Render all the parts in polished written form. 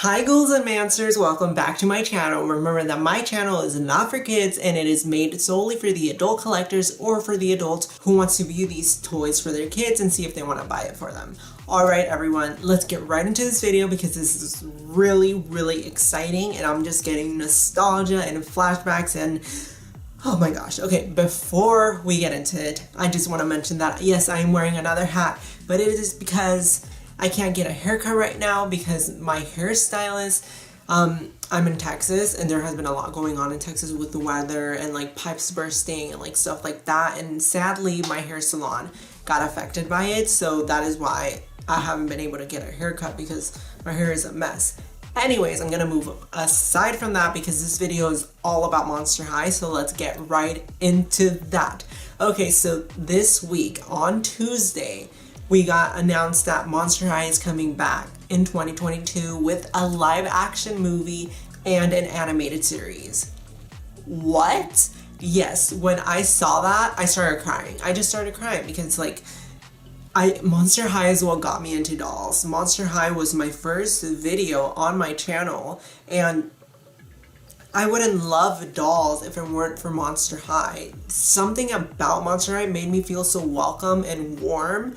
Hi ghouls and mancers, welcome back to my channel. Remember that my channel is not for kids and it is made solely for the adult collectors or for the adults who wants to view these toys for their kids and see if they want to buy it for them. Alright everyone, let's get right into this video because this is really exciting and I'm just getting nostalgia and flashbacks and oh my gosh. Okay, before we get into it, I just want to mention that yes, I am wearing another hat, but it is because I can't get a haircut right now because my hairstylist, I'm in Texas and there has been a lot going on in Texas with the weather and like pipes bursting and like stuff like that, and sadly my hair salon got affected by it, so that is why I haven't been able to get a haircut because my hair is a mess. Anyways, I'm gonna move aside from that because this video is all about Monster High, so let's get right into that. Okay, so this week on Tuesday, we got announced that Monster High is coming back in 2022 with a live action movie and an animated series. What? Yes, when I saw that, I started crying. I just started crying because like, Monster High is what got me into dolls. Monster High was my first video on my channel, and I wouldn't love dolls if it weren't for Monster High. Something about Monster High made me feel so welcome and warm,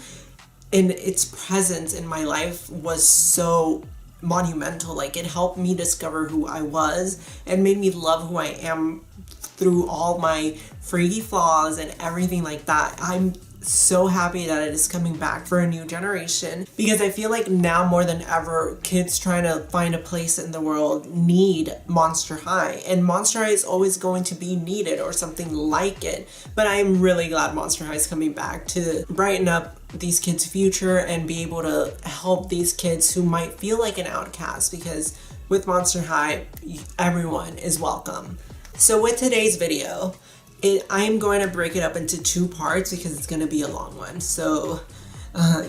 and its presence in my life was so monumental. Like, it helped me discover who I was and made me love who I am through all my freaky flaws and everything like that. I'm so happy that it is coming back for a new generation because I feel like now more than ever, kids trying to find a place in the world need Monster High, and Monster High is always going to be needed or something like it. But I am really glad Monster High is coming back to brighten up these kids' future and be able to help these kids who might feel like an outcast, because with Monster High, everyone is welcome. So with today's video, I'm going to break it up into two parts because it's going to be a long one. So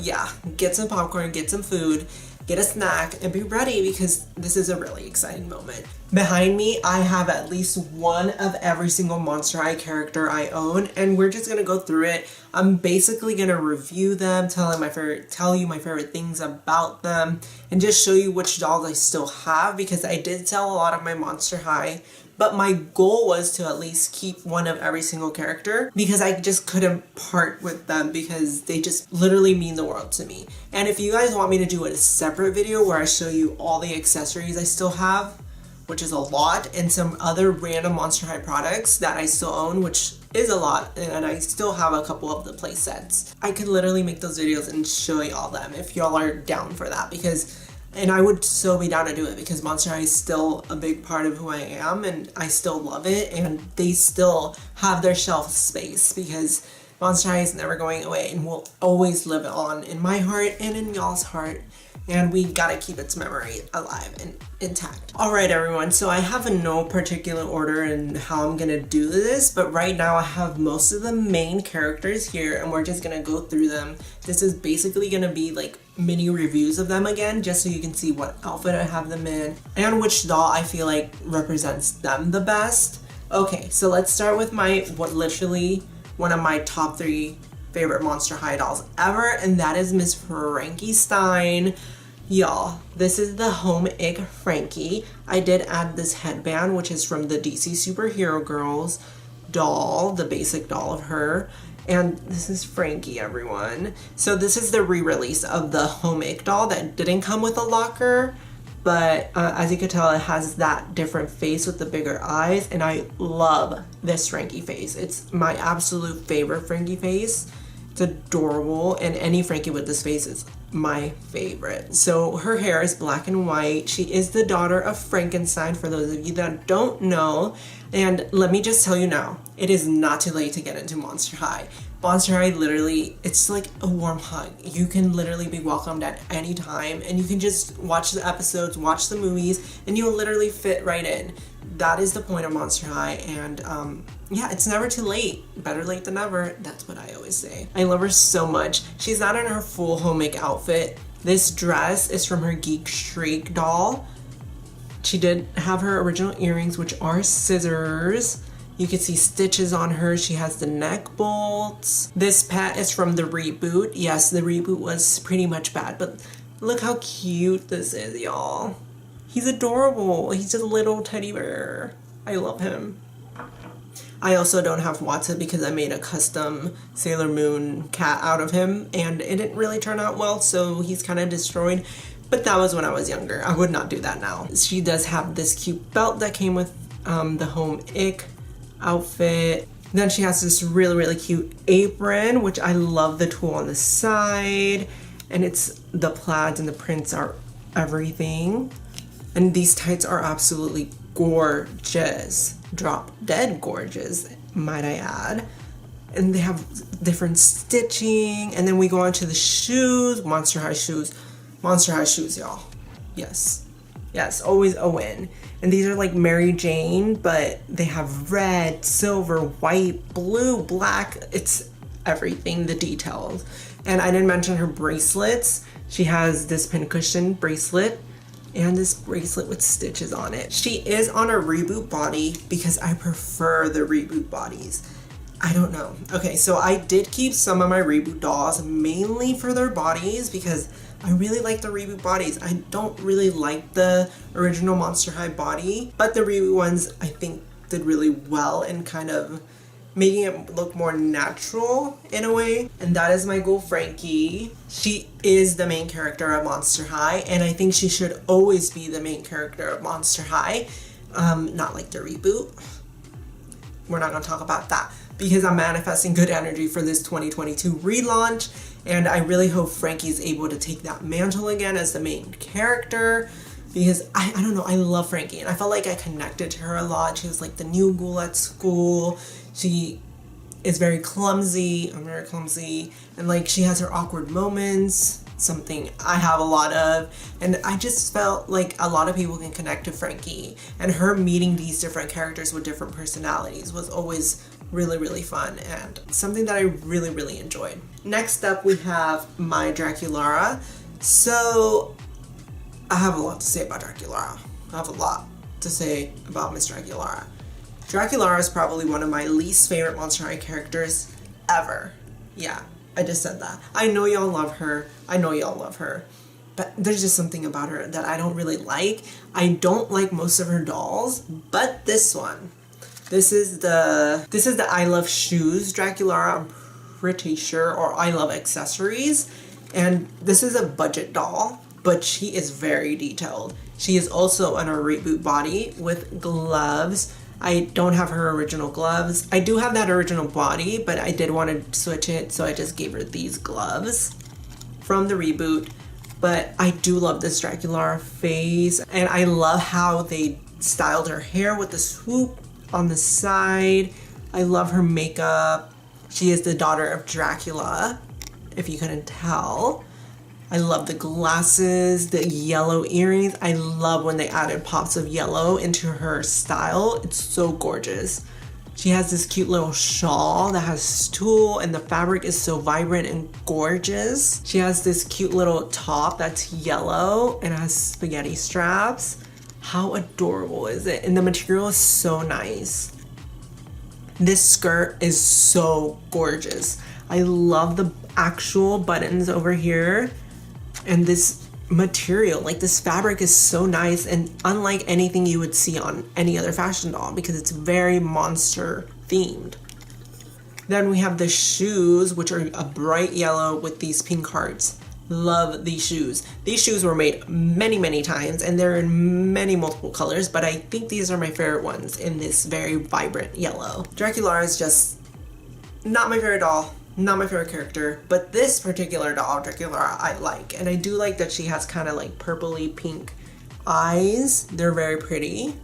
yeah, get some popcorn, get some food, get a snack, and be ready because this is a really exciting moment. Behind me, I have at least one of every single Monster High character I own, and we're just going to go through it. I'm basically going to review them, tell you my favorite things about them, and just show you which dolls I still have because I did sell a lot of my Monster High. But my goal was to at least keep one of every single character because I just couldn't part with them because they just literally mean the world to me. And if you guys want me to do a separate video where I show you all the accessories I still have, which is a lot, and some other random Monster High products that I still own, which is a lot, and I still have a couple of the play sets, I could literally make those videos and show you all them if y'all are down for that, and I would so be down to do it because Monster High is still a big part of who I am and I still love it, and they still have their shelf space because Monster High is never going away and will always live on in my heart and in y'all's heart, and we gotta keep its memory alive and intact. Alright everyone, so I have no particular order in how I'm gonna do this, but right now I have most of the main characters here and we're just gonna go through them. This is basically gonna be like mini reviews of them again, just so you can see what outfit I have them in and which doll I feel like represents them the best. Okay, so let's start with literally one of my top 3 favorite Monster High dolls ever, and that is Miss Frankie Stein. Y'all, this is the home egg Frankie. I did add this headband, which is from the DC Superhero Girls doll, the basic doll of her. And this is Frankie, everyone. So this is the re-release of the home egg doll that didn't come with a locker, but as you can tell, it has that different face with the bigger eyes, and I love this Frankie face. It's my absolute favorite Frankie face. It's adorable, and any Frankie with this face is my favorite. So her hair is black and white. She is the daughter of Frankenstein, for those of you that don't know. And let me just tell you now, it is not too late to get into Monster High. Monster High, literally, it's like a warm hug. You can literally be welcomed at any time, and you can just watch the episodes, watch the movies, and you'll literally fit right in. That is the point of Monster High, and yeah, it's never too late. Better late than never. That's what I always say. I love her so much. She's not in her full home make outfit. This dress is from her Geek Shriek doll. She did have her original earrings, which are scissors. You can see stitches on her. She has the neck bolts. This pet is from the reboot. Yes, the reboot was pretty much bad, but look how cute this is, y'all. He's adorable. He's just a little teddy bear. I love him. I also don't have Watson because I made a custom Sailor Moon cat out of him and it didn't really turn out well, so he's kind of destroyed. But that was when I was younger. I would not do that now. She does have this cute belt that came with the Home Ick outfit. Then she has this really, really cute apron, which I love the tulle on the side. And it's the plaids and the prints are everything. And these tights are absolutely gorgeous. Drop dead gorgeous, might I add. And they have different stitching. And then we go on to the shoes. Monster High shoes. Monster High shoes, y'all. Yes. Yes, always a win. And these are like Mary Jane, but they have red, silver, white, blue, black. It's everything, the details. And I didn't mention her bracelets. She has this pincushion bracelet and this bracelet with stitches on it. She is on a reboot body because I prefer the reboot bodies. I don't know. Okay, so I did keep some of my reboot dolls mainly for their bodies because I really like the reboot bodies. I don't really like the original Monster High body, but the reboot ones I think did really well in kind of making it look more natural in a way. And that is my Ghoul Frankie. She is the main character of Monster High, and I think she should always be the main character of Monster High. Not like the reboot. We're not gonna talk about that because I'm manifesting good energy for this 2022 relaunch, and I really hope Frankie's able to take that mantle again as the main character because I don't know, I love Frankie and I felt like I connected to her a lot. She was like the new ghoul at school. She is very clumsy. I'm very clumsy, and like she has her awkward moments, something I have a lot of, and I just felt like a lot of people can connect to Frankie, and her meeting these different characters with different personalities was always really, really fun and something that I really, really enjoyed. Next up, we have my Draculaura. So I have a lot to say about Draculaura. I have a lot to say about Miss Draculaura. Draculaura is probably one of my least favorite Monster High characters ever. Yeah, I just said that. I know y'all love her. I know y'all love her. But there's just something about her that I don't really like. I don't like most of her dolls, but this one. This is the I Love Shoes Draculaura, I'm pretty sure, or I Love Accessories. And this is a budget doll, but she is very detailed. She is also on a reboot body with gloves. I don't have her original gloves. I do have that original body, but I did want to switch it, so I just gave her these gloves from the reboot. But I do love this Draculaura face, and I love how they styled her hair with the swoop on the side. I love her makeup. She is the daughter of Dracula, if you couldn't tell. I love the glasses, the yellow earrings. I love when they added pops of yellow into her style. It's so gorgeous. She has this cute little shawl that has tulle, and the fabric is so vibrant and gorgeous. She has this cute little top that's yellow and it has spaghetti straps. How adorable is it? And the material is so nice. This skirt is so gorgeous. I love the actual buttons over here. And this material, like this fabric is so nice and unlike anything you would see on any other fashion doll because it's very monster themed. Then we have the shoes, which are a bright yellow with these pink hearts. Love these shoes. These shoes were made many, many times and they're in many multiple colors, but I think these are my favorite ones in this very vibrant yellow. Draculaura is just not my favorite doll. Not my favorite character, but this particular doll, Draculaura, I like. And I do like that she has kind of like purpley pink eyes. They're very pretty.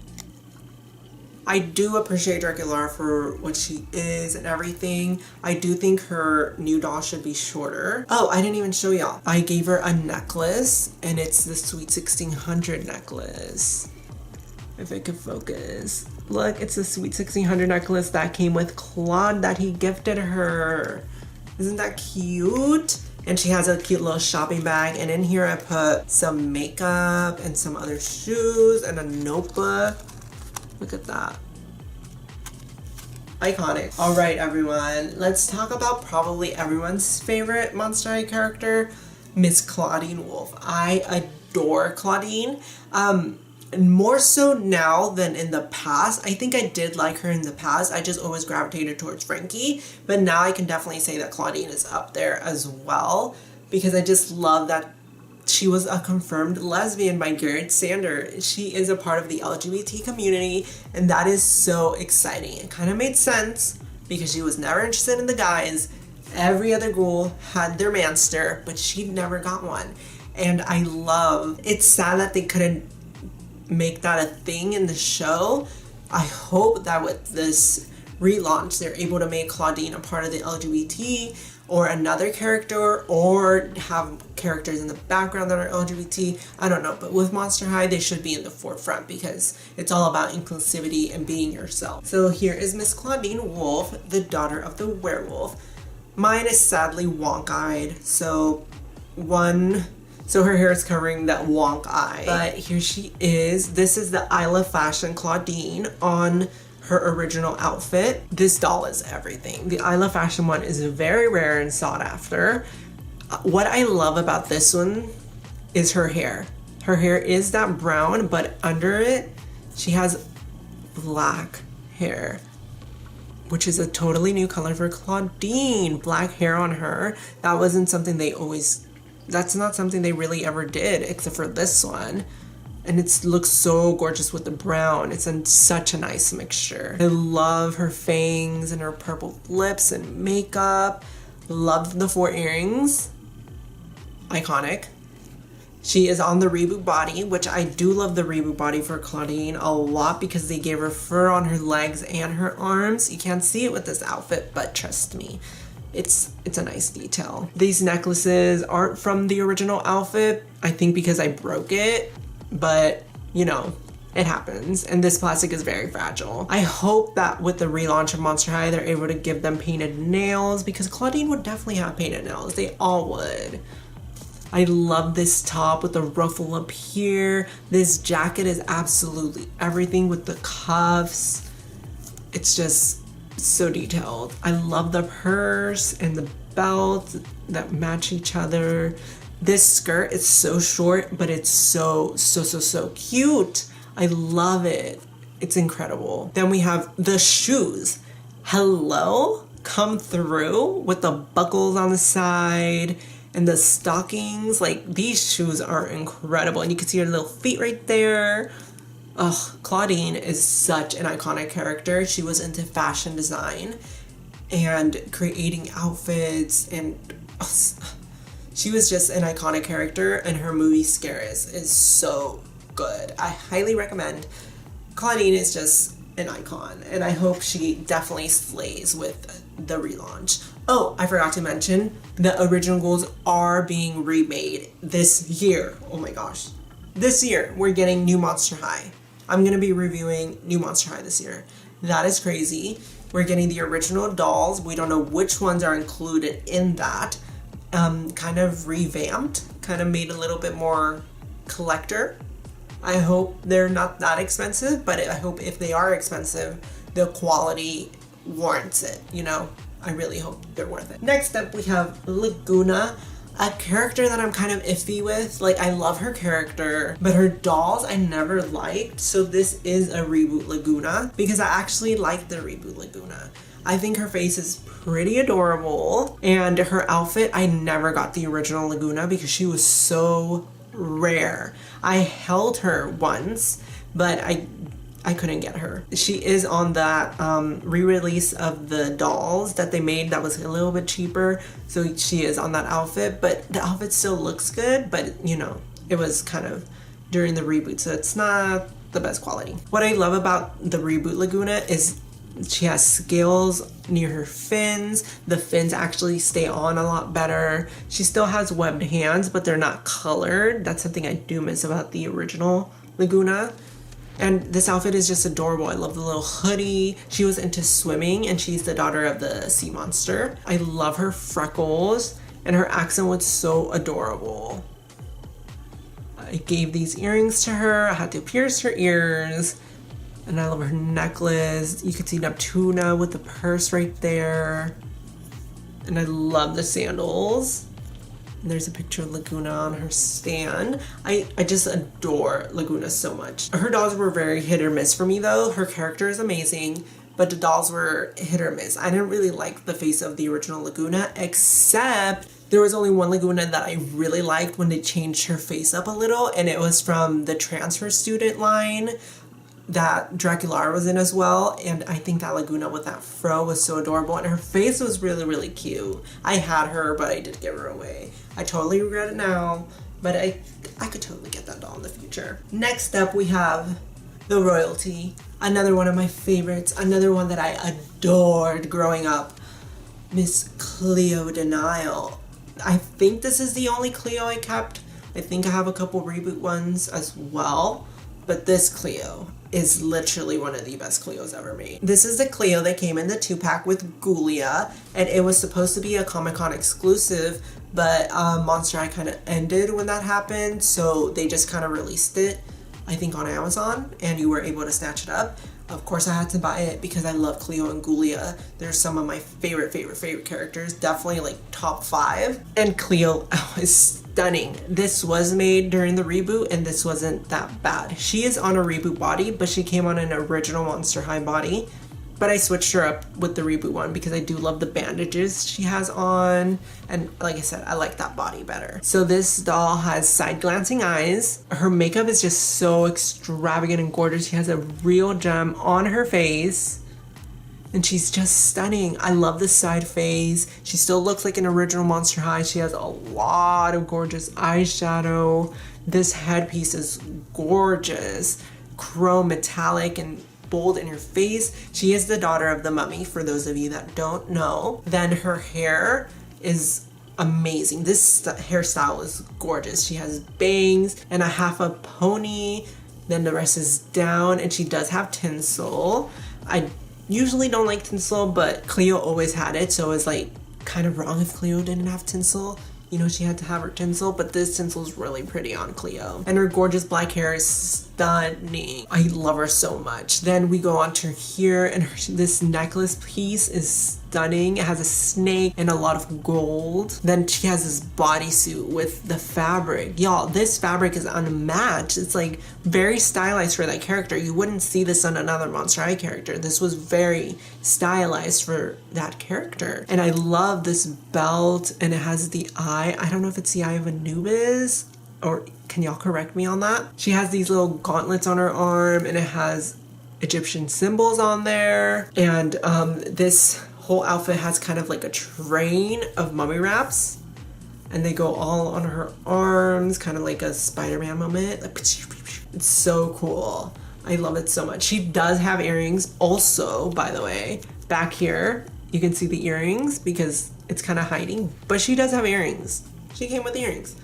I do appreciate Draculaura for what she is and everything. I do think her new doll should be shorter. Oh, I didn't even show y'all. I gave her a necklace, and it's the Sweet 1600 necklace. If it could focus. Look, it's the Sweet 1600 necklace that came with Claude that he gifted her. Isn't that cute? And she has a cute little shopping bag, and in here I put some makeup and some other shoes and a notebook. Look at that. Iconic. All right, everyone, let's talk about probably everyone's favorite Monster High character, Miss Clawdeen Wolf. I adore Clawdeen. more so now than in the past. I think I did like her in the past. I just always gravitated towards Frankie. But now I can definitely say that Clawdeen is up there as well, because I just love that she was a confirmed lesbian by Garrett Sander. She is a part of the LGBT community, and that is so exciting. It kind of made sense because she was never interested in the guys. Every other ghoul had their manster, but she never got one. And I love, it's sad that they couldn't make that a thing in the show. I hope that with this relaunch, they're able to make Clawdeen a part of the LGBT, or another character, or have characters in the background that are LGBT. I don't know, but with Monster High, they should be in the forefront because it's all about inclusivity and being yourself. So here is Miss Clawdeen Wolf, the daughter of the werewolf. Mine is sadly wonk-eyed, so her hair is covering that wonk eye. But here she is. This is the Isla Fashion Clawdeen on her original outfit. This doll is everything. The Isla Fashion one is very rare and sought after. What I love about this one is her hair. Her hair is that brown, but under it, she has black hair, which is a totally new color for Clawdeen. Black hair on her. That's not something they really ever did, except for this one. And it looks so gorgeous with the brown. It's such a nice mixture. I love her fangs and her purple lips and makeup. Love the 4 earrings. Iconic. She is on the reboot body, which I do love the reboot body for Clawdeen a lot because they gave her fur on her legs and her arms. You can't see it with this outfit, but trust me, it's a nice detail. These necklaces aren't from the original outfit, I think because I broke it, but you know, it happens. And this plastic is very fragile. I hope that with the relaunch of Monster High, they're able to give them painted nails, because Clawdeen would definitely have painted nails. They all would. I love this top with the ruffle up here. This jacket is absolutely everything with the cuffs. It's just so detailed. I love the purse and the belt that match each other. This skirt is so short, but it's so cute. I love it. It's incredible. Then we have the shoes. Hello? Come through with the buckles on the side and the stockings. Like, these shoes are incredible. And you can see her little feet right there. Ugh, Clawdeen is such an iconic character. She was into fashion design and creating outfits, and she was just an iconic character, and her movie Scaris is so good. I highly recommend. Clawdeen is just an icon, and I hope she definitely slays with the relaunch. Oh, I forgot to mention, the original ghouls are being remade this year. Oh my gosh. This year, we're getting new Monster High. I'm going to be reviewing new Monster High this year. That is crazy. We're getting the original dolls. We don't know which ones are included in that. Kind of revamped, kind of made a little bit more collector. I hope they're not that expensive, but I hope if they are expensive, the quality warrants it, you know? I really hope they're worth it. Next up, we have Lagoona, a character that I'm kind of iffy with. Like, I love her character, but her dolls I never liked. So this is a reboot Lagoona, because I actually like the reboot Lagoona. I think her face is pretty adorable, and her outfit, I never got the original Lagoona because she was so rare. I held her once, but I couldn't get her. She is on that re-release of the dolls that they made that was a little bit cheaper, so she is on that outfit, but the outfit still looks good, but you know, it was kind of during the reboot, so it's not the best quality. What I love about the reboot Lagoona is she has scales near her fins. The fins actually stay on a lot better. She still has webbed hands, but they're not colored. That's something I do miss about the original Lagoona. And this outfit is just adorable. I love the little hoodie. She was into swimming, and she's the daughter of the sea monster. I love her freckles, and her accent was so adorable. I gave these earrings to her. I had to pierce her ears. And I love her necklace. You can see Neptuna with the purse right there. And I love the sandals. And there's a picture of Lagoona on her stand. I just adore Lagoona so much. Her dolls were very hit or miss for me though. Her character is amazing, but the dolls were hit or miss. I didn't really like the face of the original Lagoona, except there was only one Lagoona that I really liked when they changed her face up a little, and it was from the transfer student line that Draculaura was in as well. And I think that Lagoona with that fro was so adorable, and her face was really, really cute. I had her, but I did give her away. I totally regret it now, but I could totally get that doll in the future. Next up, we have the Royalty. Another one of my favorites. Another one that I adored growing up. Miss Clawdeen. I think this is the only Cleo I kept. I think I have a couple reboot ones as well. But this Cleo is literally one of the best Cleos ever made. This is the Cleo that came in the 2-pack with Ghoulia, and it was supposed to be a Comic-Con exclusive, but Monster High kind of ended when that happened, so they just kind of released it, I think on Amazon, and you were able to snatch it up. Of course I had to buy it because I love Cleo and Ghoulia. They're some of my favorite characters, definitely like top 5. And Cleo is stunning. This was made during the reboot and this wasn't that bad. She is on a reboot body, but she came on an original Monster High body. But I switched her up with the reboot one because I do love the bandages she has on. And like I said, I like that body better. So this doll has side glancing eyes. Her makeup is just so extravagant and gorgeous. She has a real gem on her face. And she's just stunning. I love the side face. She still looks like an original Monster High. She has a lot of gorgeous eyeshadow. This headpiece is gorgeous. Chrome metallic and bold in her face. She is the daughter of the mummy, for those of you that don't know. Then her hair is amazing. This hairstyle is gorgeous. She has bangs and a half a pony. Then the rest is down, and she does have tinsel. I usually don't like tinsel, but Cleo always had it, so it was like kind of wrong if Cleo didn't have tinsel. You know, she had to have her tinsel, but this tinsel is really pretty on Cleo. And her gorgeous black hair is stunning. I love her so much. Then we go on to here, and this necklace piece is stunning. It has a snake and a lot of gold. Then she has this bodysuit with the fabric. Y'all, this fabric is unmatched. It's like very stylized for that character. You wouldn't see this on another Monster High character. This was very stylized for that character. And I love this belt, and it has the eye. I don't know if it's the eye of Anubis, or can y'all correct me on that? She has these little gauntlets on her arm, and it has Egyptian symbols on there. And this whole outfit has kind of like a train of mummy wraps, and they go all on her arms, kind of like a Spider-Man moment. It's so cool. I love it so much. She does have earrings also, by the way. Back here, you can see the earrings because it's kind of hiding, but she does have earrings. She came with earrings.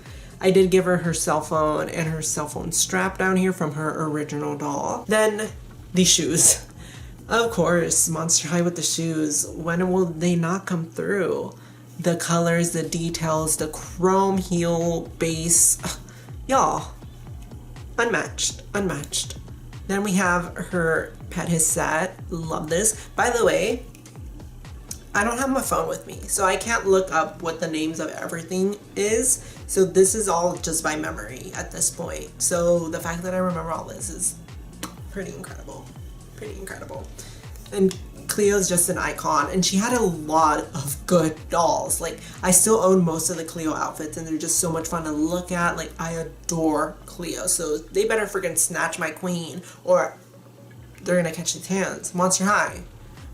I did give her her cell phone and her cell phone strap down here from her original doll. Then the shoes. Of course, Monster High with the shoes. When will they not come through? The colors, the details, the chrome heel base. Y'all, unmatched. Then we have her pet his set. Love this. By the way, I don't have my phone with me, so I can't look up what the names of everything is. So this is all just by memory at this point. So the fact that I remember all this is pretty incredible. And Cleo's just an icon, and she had a lot of good dolls. Like, I still own most of the Cleo outfits, and they're just so much fun to look at. Like, I adore Cleo, so they better freaking snatch my queen, or they're gonna catch these hands. Monster High,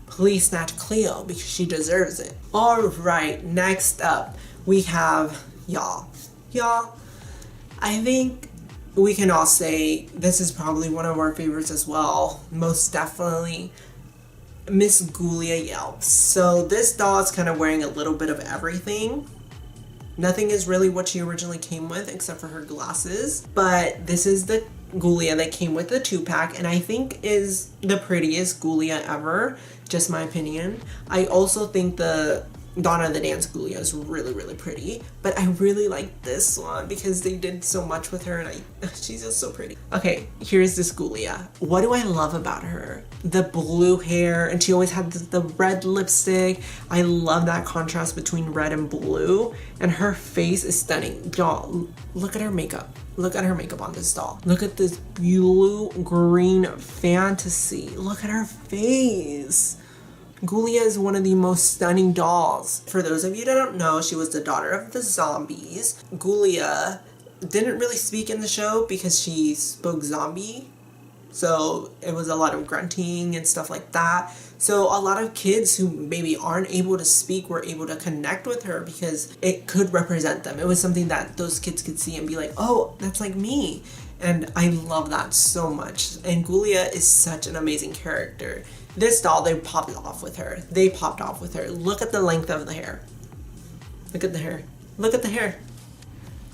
please snatch Cleo because she deserves it. All right, next up we have y'all. I think we can all say this is probably one of our favorites as well. Most definitely Miss Ghoulia Yelps. So this doll is kind of wearing a little bit of everything. Nothing is really what she originally came with except for her glasses. But this is the Ghoulia that came with the 2-pack, and I think is the prettiest Ghoulia ever, just my opinion. I also think the Dawn of the Dance Ghoulia is really, really pretty. But I really like this one because they did so much with her and she's just so pretty. Okay, here's this Ghoulia. What do I love about her? The blue hair, and she always had the red lipstick. I love that contrast between red and blue. And her face is stunning. Y'all, look at her makeup. Look at her makeup on this doll. Look at this blue-green fantasy. Look at her face. Ghoulia is one of the most stunning dolls. For those of you that don't know, she was the daughter of the zombies. Ghoulia didn't really speak in the show because she spoke zombie. So it was a lot of grunting and stuff like that. So a lot of kids who maybe aren't able to speak were able to connect with her because it could represent them. It was something that those kids could see and be like, oh, that's like me. And I love that so much. And Ghoulia is such an amazing character. This doll, they popped off with her. They popped off with her. Look at the length of the hair. Look at the hair. Look at the hair.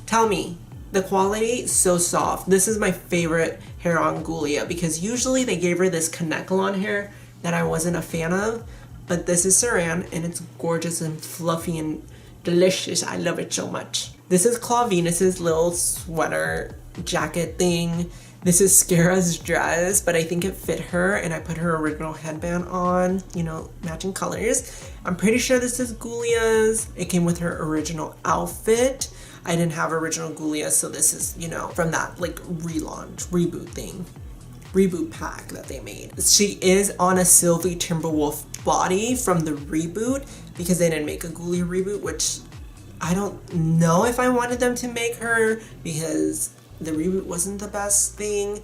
Tell me, the quality, so soft. This is my favorite hair on Ghoulia because usually they gave her this Kanekalon hair that I wasn't a fan of. But this is Saran and it's gorgeous and fluffy and delicious. I love it so much. This is Clawdeen's little sweater jacket thing. This is Scara's dress, but I think it fit her and I put her original headband on, you know, matching colors. I'm pretty sure this is Ghoulia's. It came with her original outfit. I didn't have original Ghoulia, so this is, you know, from that like relaunch, reboot thing. Reboot pack that they made. She is on a Sylvie Timberwolf body from the reboot because they didn't make a Ghoulia reboot, which I don't know if I wanted them to make her because the reboot wasn't the best thing,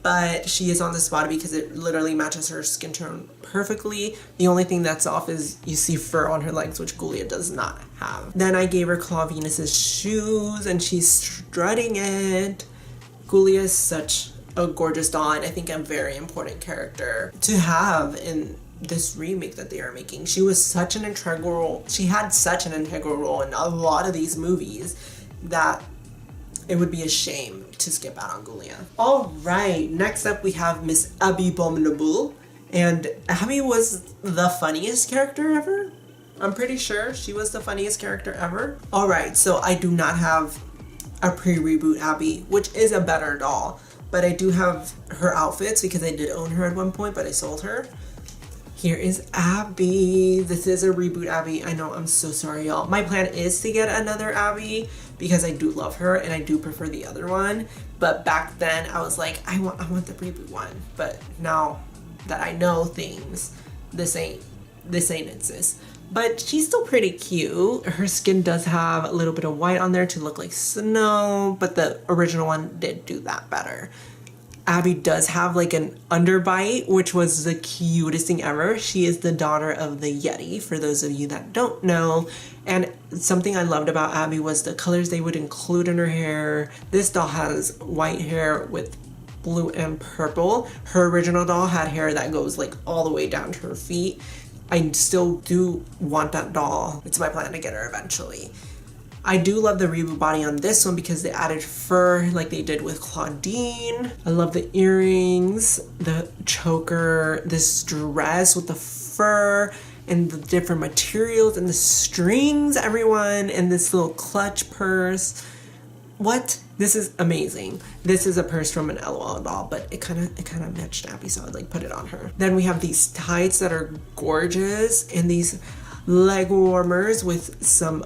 but she is on this body because it literally matches her skin tone perfectly. The only thing that's off is you see fur on her legs, which Ghoulia does not have. Then I gave her Clawdeen's shoes and she's strutting it. Ghoulia is such a gorgeous doll and I think a very important character to have in this remake that they are making. She was such an integral, she had such an integral role in a lot of these movies that it would be a shame to skip out on Ghoulia. All right, next up we have Miss Abby Abominable. And Abby was the funniest character ever. I'm pretty sure she was the funniest character ever. All right, so I do not have a pre-reboot Abby, which is a better doll. But I do have her outfits because I did own her at one point, but I sold her. Here is Abby. This is a reboot Abby. I know, I'm so sorry, y'all. My plan is to get another Abby because I do love her and I do prefer the other one. But back then I was like, I want the reboot one. But now that I know things, this ain't it, sis. But she's still pretty cute. Her skin does have a little bit of white on there to look like snow, but the original one did do that better. Abby does have like an underbite, which was the cutest thing ever. She is the daughter of the Yeti, for those of you that don't know. And something I loved about Abby was the colors they would include in her hair. This doll has white hair with blue and purple. Her original doll had hair that goes like all the way down to her feet. I still do want that doll. It's my plan to get her eventually. I do love the reboot body on this one because they added fur like they did with Clawdeen. I love the earrings, the choker, this dress with the fur and the different materials and the strings, everyone, and this little clutch purse. What? This is amazing. This is a purse from an LOL doll, but it kind of matched Abby, so I'd like put it on her. Then we have these tights that are gorgeous and these leg warmers with some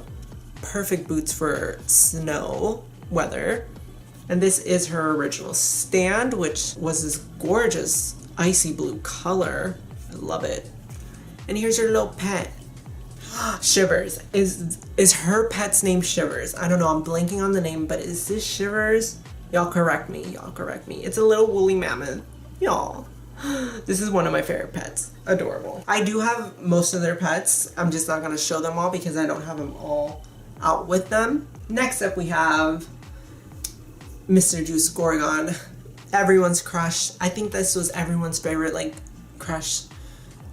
perfect boots for snow weather. And this is her original stand, which was this gorgeous icy blue color. I love it. And here's her little pet. Shivers. Is her pet's name Shivers? I don't know, I'm blanking on the name, but is this Shivers? Y'all correct me, It's a little woolly mammoth. Y'all. This is one of my favorite pets. Adorable. I do have most of their pets. I'm just not gonna show them all because I don't have them all out with them. Next up we have Mr. Juice Gorgon. Everyone's crush. I think this was everyone's favorite like crush.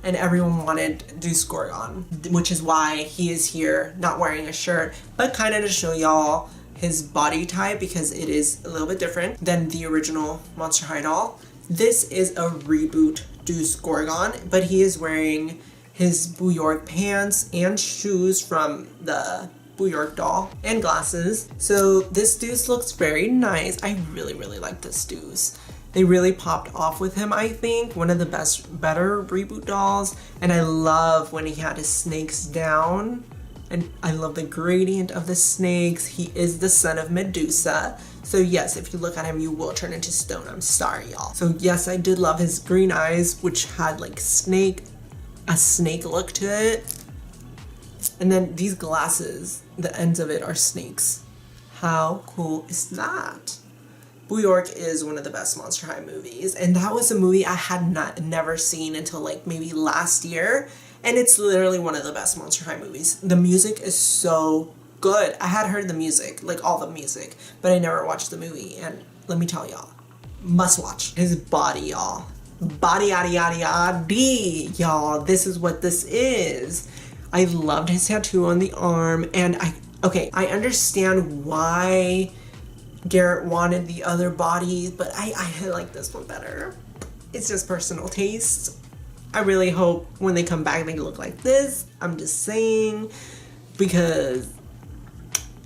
And everyone wanted Juice Gorgon, which is why he is here not wearing a shirt, but kind of to show y'all his body type because it is a little bit different than the original Monster High doll. This is a reboot Juice Gorgon, but he is wearing his Boo York pants and shoes from the Boo York doll, and glasses. So this Deuce looks very nice. I really like this Deuce. They really popped off with him, I think. One of the better reboot dolls. And I love when he had his snakes down. And I love the gradient of the snakes. He is the son of Medusa. So yes, if you look at him, you will turn into stone. I'm sorry, y'all. So yes, I did love his green eyes, which had like a snake look to it. And then these glasses, the ends of it are snakes. How cool is that? Boo York is one of the best Monster High movies, and that was a movie I had never seen until like maybe last year, and it's literally one of the best Monster High movies. The music is so good. I had heard the music, like all the music, but I never watched the movie, and let me tell y'all, must watch. His body, y'all. Body yada yada yada, y'all. This is what this is. I loved his tattoo on the arm, and I understand why Garrett wanted the other body, but I like this one better. It's just personal taste. I really hope when they come back they look like this. I'm just saying, because,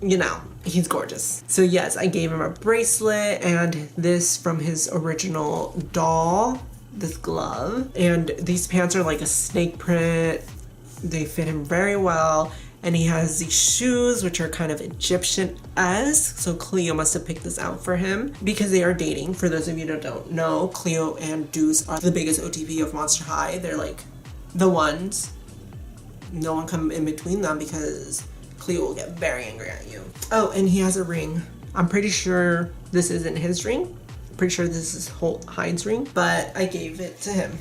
you know, he's gorgeous. So yes, I gave him a bracelet and this from his original doll, this glove. And these pants are like a snake print. They fit him very well. And he has these shoes, which are kind of Egyptian-esque. So Cleo must have picked this out for him because they are dating. For those of you that don't know, Cleo and Deuce are the biggest OTP of Monster High. They're like the ones. No one come in between them because Cleo will get very angry at you. Oh, and he has a ring. I'm pretty sure this isn't his ring. I'm pretty sure this is Hyde's ring, but I gave it to him.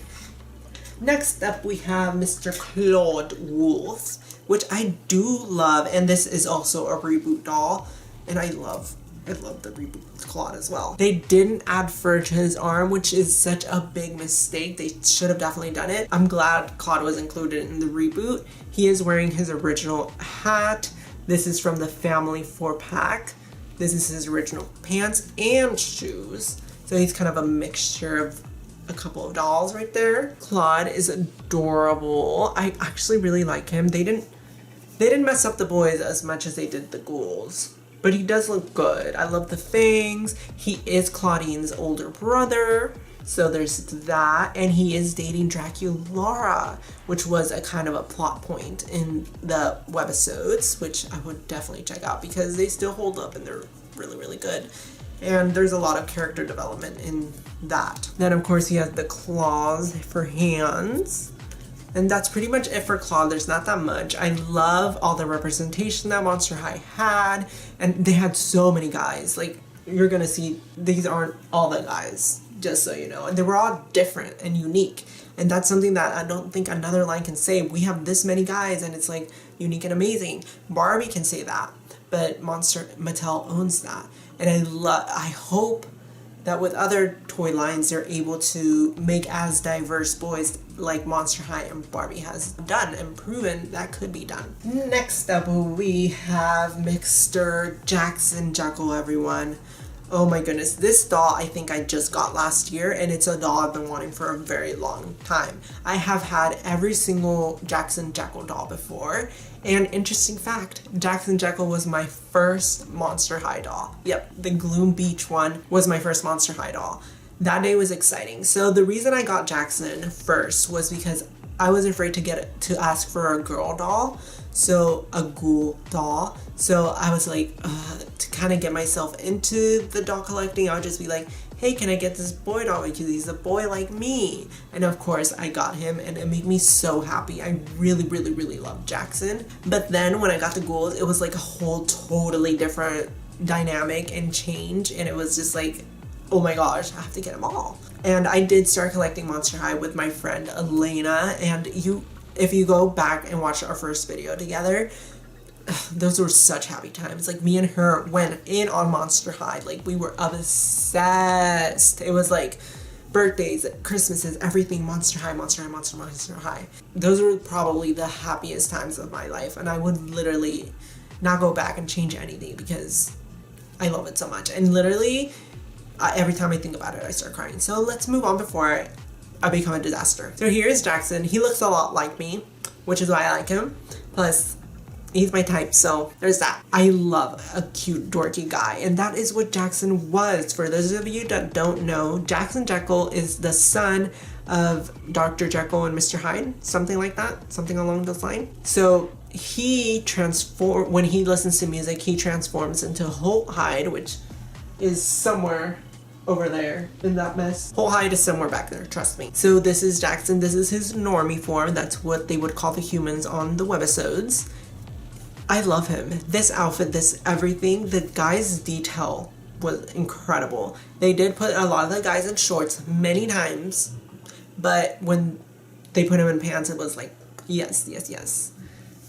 Next up, we have Mr. Claude Wolf, which I do love, and this is also a reboot doll, and I love the reboot with Claude as well. They didn't add fur to his arm, which is such a big mistake. They should have definitely done it. I'm glad Claude was included in the reboot. He is wearing his original hat. This is from the Family 4-pack. This is his original pants and shoes. So he's kind of a mixture of a couple of dolls right there. Claude is adorable. I actually really like him. They didn't mess up the boys as much as they did the ghouls, but he does look good. I love the fangs. He is Clawdeen's older brother, so there's that. And he is dating Draculaura, which was a kind of a plot point in the webisodes, which I would definitely check out because they still hold up and they're really good. And there's a lot of character development in that. Then of course he has the claws for hands. And that's pretty much it for Claude. There's not that much. I love all the representation that Monster High had. And they had so many guys. Like, you're gonna see, these aren't all the guys, just so you know. And they were all different and unique. And that's something that I don't think another line can say. We have this many guys and it's like unique and amazing. Barbie can say that, but Mattel owns that. And I hope that with other toy lines, they're able to make as diverse boys like Monster High and Barbie has done and proven that could be done. Next up, we have Mr. Jackson Jekyll, everyone. Oh my goodness, this doll I think I just got last year, and it's a doll I've been wanting for a very long time. I have had every single Jackson Jekyll doll before, and interesting fact, Jackson Jekyll was my first Monster High doll. Yep, the Gloom Beach one was my first Monster High doll. That day was exciting. So the reason I got Jackson first was because I was afraid to ask for a girl doll, so a ghoul doll. So I was like, to kind of get myself into the doll collecting, I would just be like, hey, can I get this boy doll because he's a boy like me? And of course I got him, and it made me so happy. I really loved Jackson. But then when I got the ghouls, it was like a whole totally different dynamic and change, and it was just like, oh my gosh, I have to get them all. And I did start collecting Monster High with my friend Elena, and if you go back and watch our first video together, those were such happy times. Like, me and her went in on Monster High. Like, we were obsessed. It was like birthdays, Christmases, everything Monster High, Monster High, Monster High. Those were probably the happiest times of my life, and I would literally not go back and change anything because I love it so much. And literally, every time I think about it, I start crying. So let's move on before I become a disaster. So here's Jackson. He looks a lot like me. which is why I like him. Plus, he's my type, so there's that. I love a cute, dorky guy, and that is what Jackson was. For those of you that don't know, Jackson Jekyll is the son of Dr. Jekyll and Mr. Hyde, something like that, something along those lines. So when he listens to music, he transforms into Holt Hyde, which is somewhere over there in that mess. Holt Hyde is somewhere back there, trust me. So this is Jackson. This is his normie form. That's what they would call the humans on the webisodes. I love him. This outfit, this everything, the guy's detail was incredible. They did put a lot of the guys in shorts many times, but when they put him in pants, it was like, yes, yes, yes.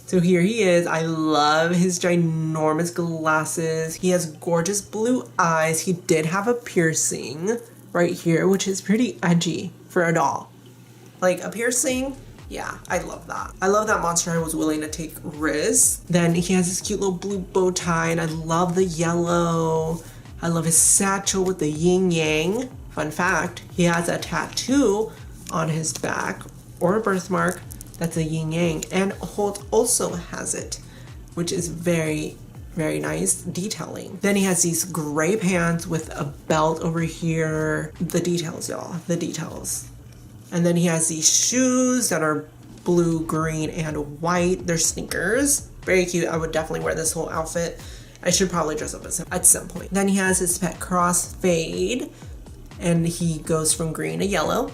So here he is. I love his ginormous glasses. He has gorgeous blue eyes. He did have a piercing right here, which is pretty edgy for a doll. Like a piercing, yeah, I love that. I love that Monster High was willing to take risks. Then he has this cute little blue bow tie, and I love the yellow. I love his satchel with the yin yang. Fun fact, he has a tattoo on his back, or a birthmark, that's a yin yang, and Holt also has it, which is very, very nice detailing. Then he has these gray pants with a belt over here. The details, y'all, the details. And then he has these shoes that are blue, green, and white. They're sneakers. Very cute. I would definitely wear this whole outfit. I should probably dress up as him at some point. Then he has his pet cross fade, and he goes from green to yellow.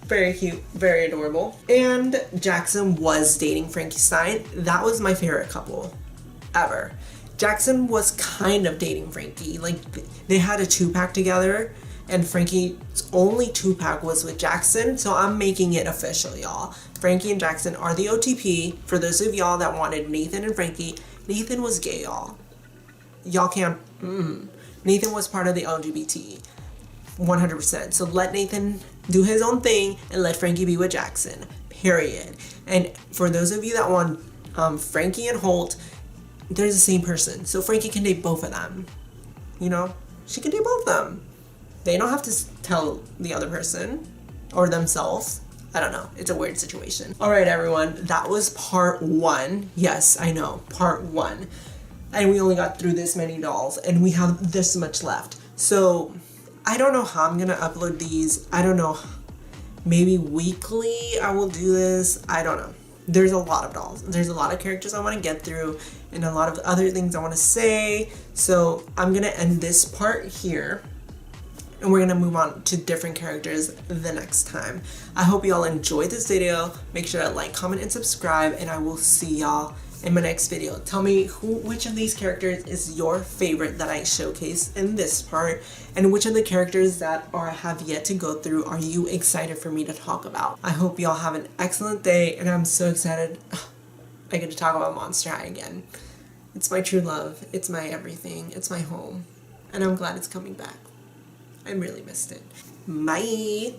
Very cute, very adorable. And Jackson was dating Frankie Stein. That was my favorite couple ever. Jackson was kind of dating Frankie. Like, they had a 2-pack together, and Frankie's only 2-pack was with Jackson, so I'm making it official, y'all. Frankie and Jackson are the OTP. For those of y'all that wanted Nathan and Frankie, Nathan was gay, y'all. Y'all can't, Nathan was part of the LGBT. 100%. So let Nathan do his own thing and let Frankie be with Jackson. Period. And for those of you that want Frankie and Holt, they're the same person. So Frankie can date both of them. You know? She can date both of them. They don't have to tell the other person or themselves. I don't know. It's a weird situation. Alright, everyone. That was part 1. Yes, I know. Part 1. And we only got through this many dolls. And we have this much left. So I don't know how I'm gonna upload these. I don't know. Maybe weekly I will do this. I don't know. There's a lot of dolls. There's a lot of characters I want to get through and a lot of other things I want to say. So I'm gonna end this part here. And we're gonna move on to different characters the next time. I hope y'all enjoyed this video. Make sure to like, comment, and subscribe. And I will see y'all in my next video. Tell me which of these characters is your favorite that I showcased in this part, and which of the characters that have yet to go through are you excited for me to talk about. I hope y'all have an excellent day, and I'm so excited I get to talk about Monster High again. It's my true love. It's my everything. It's my home. And I'm glad it's coming back. I really missed it. Bye!